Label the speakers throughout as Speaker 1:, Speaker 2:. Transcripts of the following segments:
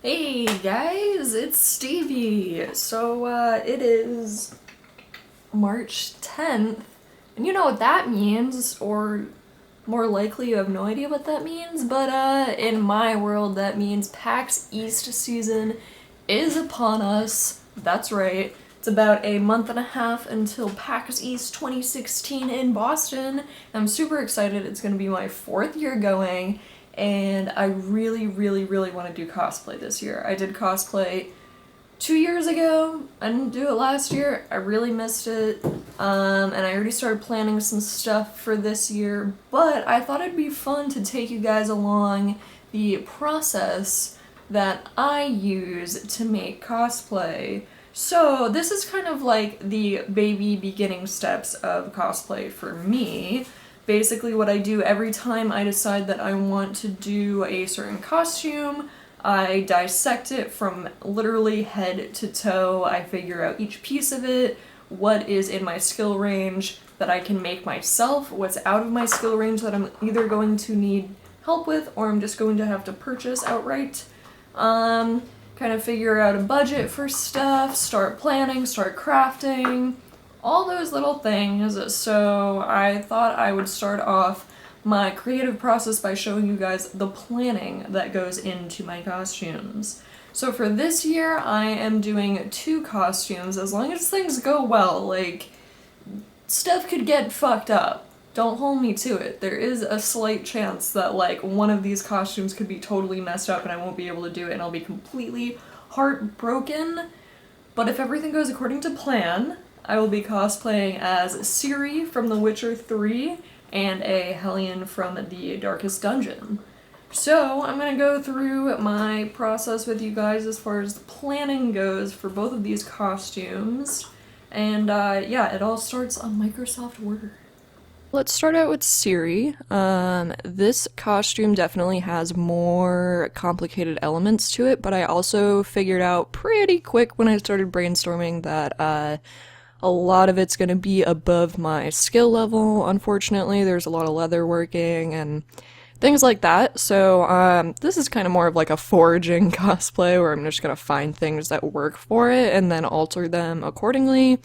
Speaker 1: Hey guys, it's Stevie. It is March 10th, and you know what that means, or more likely you have no idea what that means, but in my world that means PAX East season is upon us. That's right. It's about a month and a half until PAX East 2016 in Boston. I'm super excited. It's going to be my 4th year going, and I really, really, really want to do cosplay this year. I did cosplay 2 years ago. I didn't do it last year. I really missed it. And I already started planning some stuff for this year, but I thought it'd be fun to take you guys along the process that I use to make cosplay. So this is kind of like the baby beginning steps of cosplay for me. Basically what I do every time I decide that I want to do a certain costume, I dissect it from literally head to toe. I figure out each piece of it, what is in my skill range that I can make myself, what's out of my skill range that I'm either going to need help with or I'm just going to have to purchase outright. Kind of figure out a budget for stuff, start planning, start crafting, all those little things. So I thought I would start off my creative process by showing you guys the planning that goes into my costumes. So for this year, I am doing 2 costumes, as long as things go well. Like, stuff could get fucked up. Don't hold me to it. There is a slight chance that, like, one of these costumes could be totally messed up and I won't be able to do it and I'll be completely heartbroken. But if everything goes according to plan, I will be cosplaying as Ciri from The Witcher 3 and a Hellion from The Darkest Dungeon. So I'm gonna go through my process with you guys as far as the planning goes for both of these costumes. And yeah, it all starts on Microsoft Word. Let's start out with Siri. This costume definitely has more complicated elements to it, but I also figured out pretty quick when I started brainstorming that a lot of it's going to be above my skill level. Unfortunately, there's a lot of leather working and things like that. So this is kind of more of like a foraging cosplay where I'm just going to find things that work for it and then alter them accordingly.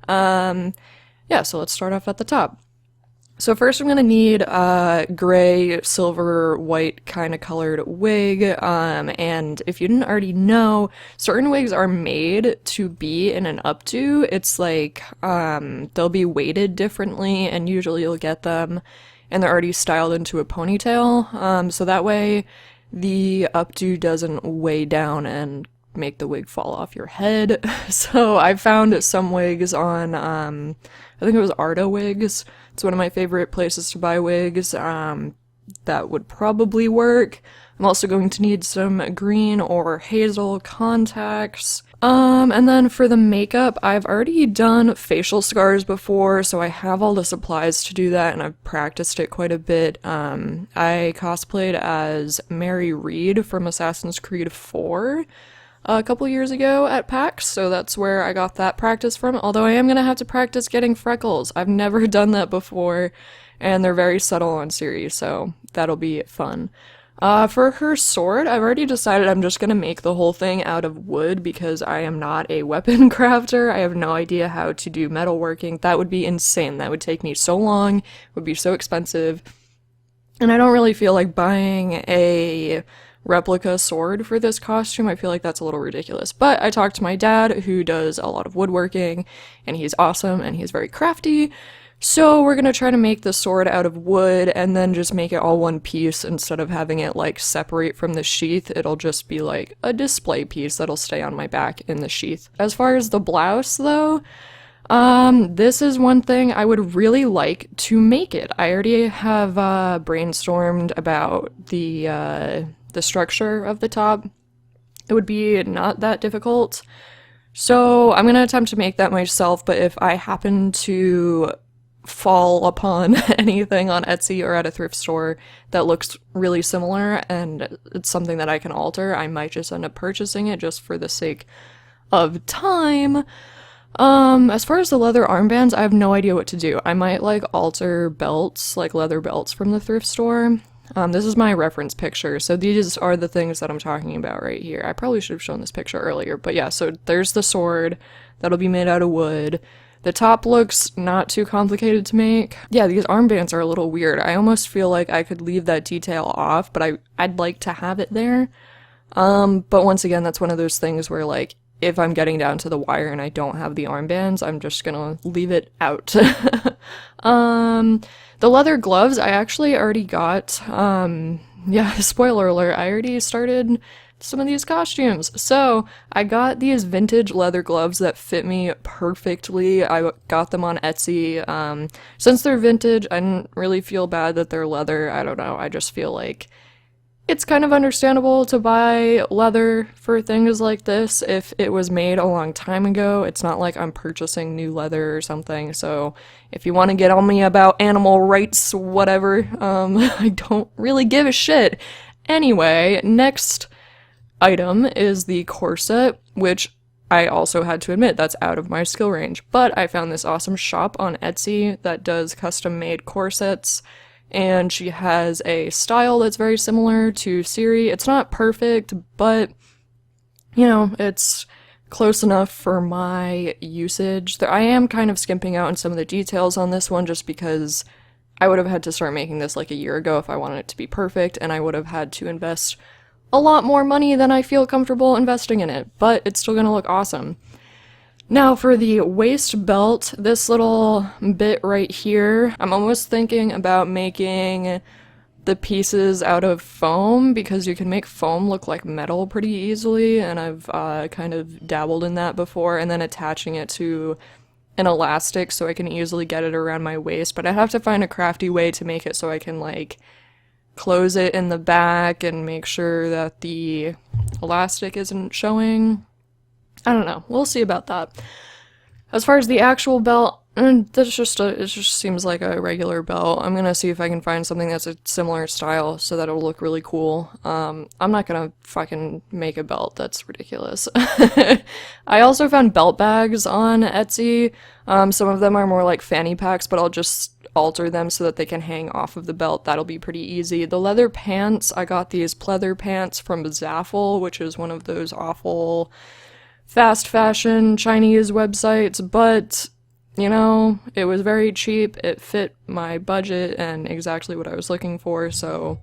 Speaker 1: Yeah, so let's start off at the top. So first I'm gonna need a gray, silver, white kind of colored wig, and if you didn't already know, certain wigs are made to be in an updo. It's like, they'll be weighted differently, and usually you'll get them, and they're already styled into a ponytail, so that way the updo doesn't weigh down and make the wig fall off your head. So I found some wigs on, I think it was Arta Wigs. It's one of my favorite places to buy wigs. That would probably work. I'm also going to need some green or hazel contacts. And then for the makeup, I've already done facial scars before, so I have all the supplies to do that, and I've practiced it quite a bit. I cosplayed as Mary Reed from Assassin's Creed 4 a couple years ago at PAX, so that's where I got that practice from, although I am gonna have to practice getting freckles. I've never done that before, and they're very subtle on Ciri, so that'll be fun. For her sword, I've already decided I'm just gonna make the whole thing out of wood because I am not a weapon crafter. I have no idea how to do metalworking. That would be insane. That would take me so long, it would be so expensive, and I don't really feel like buying a replica sword for this costume. I feel like that's a little ridiculous. But I talked to my dad, who does a lot of woodworking, and he's awesome, and he's very crafty. So we're gonna try to make the sword out of wood, and then just make it all one piece instead of having it, like, separate from the sheath. It'll just be, like, a display piece that'll stay on my back in the sheath. As far as the blouse, though, this is one thing I would really like to make it. I already have, brainstormed about the structure of the top. It would be not that difficult. So I'm gonna attempt to make that myself, but if I happen to fall upon anything on Etsy or at a thrift store that looks really similar and it's something that I can alter, I might just end up purchasing it just for the sake of time. As far as the leather armbands, I have no idea what to do. I might, like, alter belts, like leather belts from the thrift store. This is my reference picture, so these are the things that I'm talking about right here. I probably should have shown this picture earlier, but yeah, so there's the sword. That'll be made out of wood. The top looks not too complicated to make. Yeah, these armbands are a little weird. I almost feel like I could leave that detail off, but I'd like to have it there. But once again, that's one of those things where, like, if I'm getting down to the wire and I don't have the armbands, I'm just gonna leave it out. The leather gloves I actually already got. Yeah, spoiler alert, I already started some of these costumes. So I got these vintage leather gloves that fit me perfectly. I got them on Etsy. Since they're vintage, I didn't really feel bad that they're leather. I don't know, I just feel like it's kind of understandable to buy leather for things like this if it was made a long time ago. It's not like I'm purchasing new leather or something, so if you want to get on me about animal rights, whatever, I don't really give a shit. Anyway, next item is the corset, which I also had to admit that's out of my skill range, but I found this awesome shop on Etsy that does custom-made corsets, and she has a style that's very similar to Ciri. It's not perfect, but, you know, it's close enough for my usage. I am kind of skimping out on some of the details on this one just because I would have had to start making this like a year ago if I wanted it to be perfect, and I would have had to invest a lot more money than I feel comfortable investing in it, but it's still gonna look awesome. Now for the waist belt, this little bit right here, I'm almost thinking about making the pieces out of foam because you can make foam look like metal pretty easily, and I've kind of dabbled in that before, and then attaching it to an elastic so I can easily get it around my waist, but I have to find a crafty way to make it so I can like close it in the back and make sure that the elastic isn't showing. I don't know. We'll see about that. As far as the actual belt, it just seems like a regular belt. I'm gonna see if I can find something that's a similar style so that it'll look really cool. I'm not gonna fucking make a belt. That's ridiculous. I also found belt bags on Etsy. Some of them are more like fanny packs, but I'll just alter them so that they can hang off of the belt. That'll be pretty easy. The leather pants, I got these pleather pants from Zaffle, which is one of those awful fast fashion Chinese websites, but, you know, it was very cheap, it fit my budget and exactly what I was looking for, so,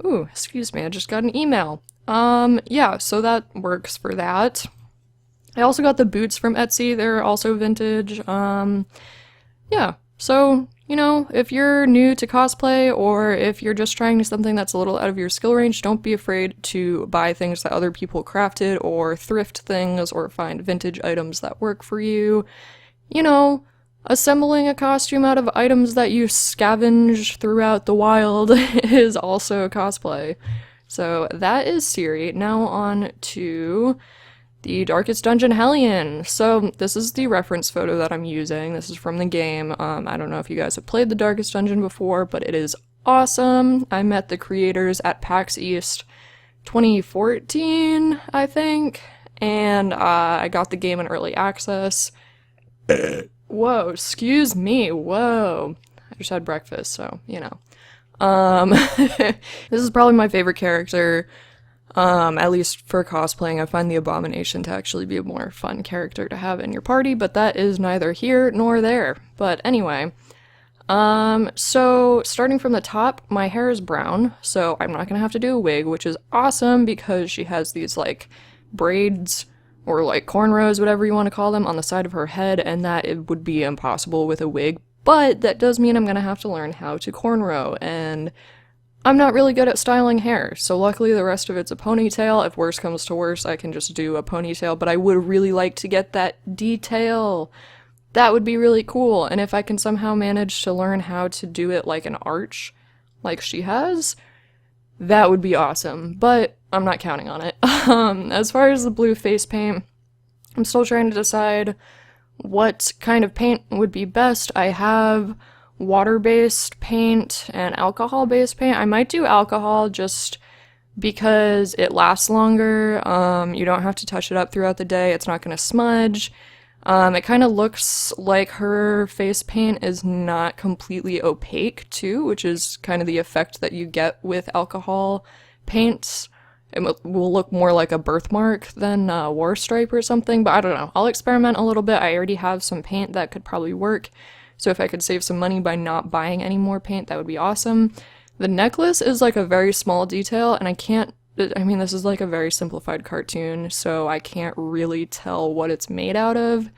Speaker 1: ooh, excuse me, I just got an email. Yeah, so that works for that. I also got the boots from Etsy, they're also vintage, yeah, so, you know, if you're new to cosplay or if you're just trying something that's a little out of your skill range, don't be afraid to buy things that other people crafted or thrift things or find vintage items that work for you. You know, assembling a costume out of items that you scavenge throughout the wild is also cosplay. So that is Ciri. Now on to the Darkest Dungeon Hellion. So this is the reference photo that I'm using. This is from the game. I don't know if you guys have played the Darkest Dungeon before, but it is awesome. I met the creators at PAX East 2014, I think, and I got the game in early access. Whoa, excuse me, whoa. I just had breakfast, so, you know. This is probably my favorite character. At least for cosplaying. I find the Abomination to actually be a more fun character to have in your party, but that is neither here nor there. But anyway, so starting from the top, my hair is brown, so I'm not gonna have to do a wig, which is awesome because she has these, like, braids, or, like, cornrows, whatever you want to call them, on the side of her head, and that it would be impossible with a wig, but that does mean I'm gonna have to learn how to cornrow, and I'm not really good at styling hair, so luckily the rest of it's a ponytail. If worse comes to worse, I can just do a ponytail, but I would really like to get that detail. That would be really cool, and if I can somehow manage to learn how to do it like an arch, like she has, that would be awesome, but I'm not counting on it. As far as the blue face paint, I'm still trying to decide what kind of paint would be best. I have water-based paint and alcohol-based paint. I might do alcohol just because it lasts longer. You don't have to touch it up throughout the day. It's not going to smudge. It kind of looks like her face paint is not completely opaque too, which is kind of the effect that you get with alcohol paints. It will look more like a birthmark than a war stripe or something, but I don't know. I'll experiment a little bit. I already have some paint that could probably work, so if I could save some money by not buying any more paint, that would be awesome. The necklace is like a very small detail, and I mean, this is like a very simplified cartoon, so I can't really tell what it's made out of.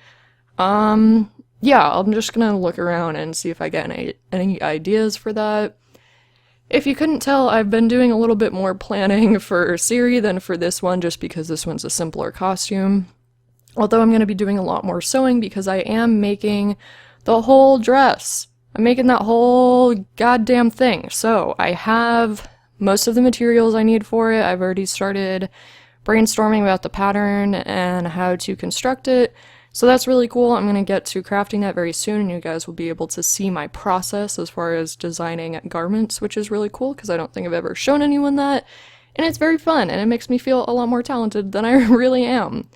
Speaker 1: Yeah, I'm just gonna look around and see if I get any ideas for that. If you couldn't tell, I've been doing a little bit more planning for Ciri than for this one, just because this one's a simpler costume. Although I'm going to be doing a lot more sewing because I am making the whole dress. I'm making that whole goddamn thing. So I have most of the materials I need for it. I've already started brainstorming about the pattern and how to construct it. So that's really cool. I'm going to get to crafting that very soon, and you guys will be able to see my process as far as designing garments, which is really cool because I don't think I've ever shown anyone that. And it's very fun, and it makes me feel a lot more talented than I really am.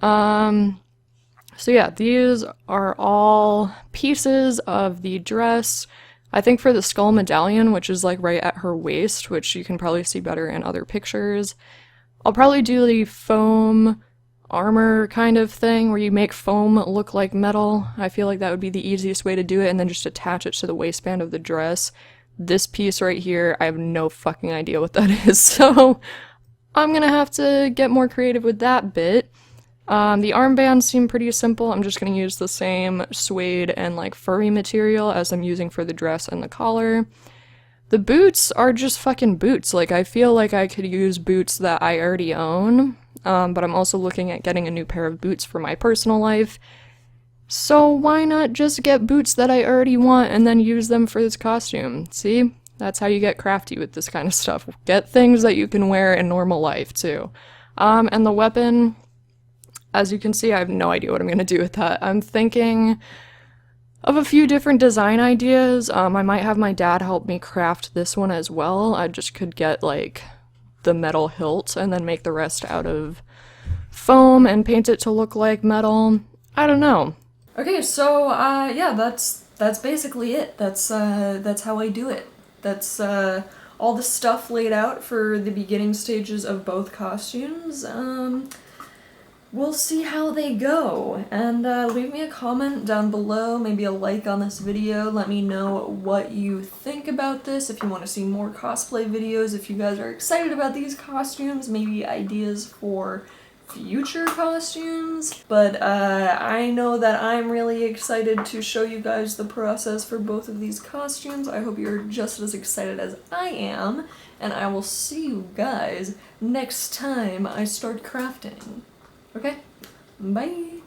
Speaker 1: So yeah, these are all pieces of the dress. I think for the skull medallion, which is like right at her waist, which you can probably see better in other pictures, I'll probably do the foam armor kind of thing where you make foam look like metal. I feel like that would be the easiest way to do it, and then just attach it to the waistband of the dress. This piece right here, I have no fucking idea what that is, so I'm gonna have to get more creative with that bit. The armbands seem pretty simple. I'm just gonna use the same suede and like furry material as I'm using for the dress and the collar. The boots are just fucking boots. Like, I feel like I could use boots that I already own, but I'm also looking at getting a new pair of boots for my personal life. So why not just get boots that I already want and then use them for this costume? See? That's how you get crafty with this kind of stuff. Get things that you can wear in normal life, too. And the weapon, as you can see, I have no idea what I'm gonna do with that. I'm thinking of a few different design ideas. I might have my dad help me craft this one as well. I just could get, like, the metal hilt and then make the rest out of foam and paint it to look like metal. I don't know. Okay, so, yeah, that's basically it. That's how I do it. That's, all the stuff laid out for the beginning stages of both costumes. We'll see how they go, and leave me a comment down below, maybe a like on this video. Let me know what you think about this, if you want to see more cosplay videos, if you guys are excited about these costumes, maybe ideas for future costumes. But I know that I'm really excited to show you guys the process for both of these costumes. I hope you're just as excited as I am, and I will see you guys next time I start crafting. Okay, bye!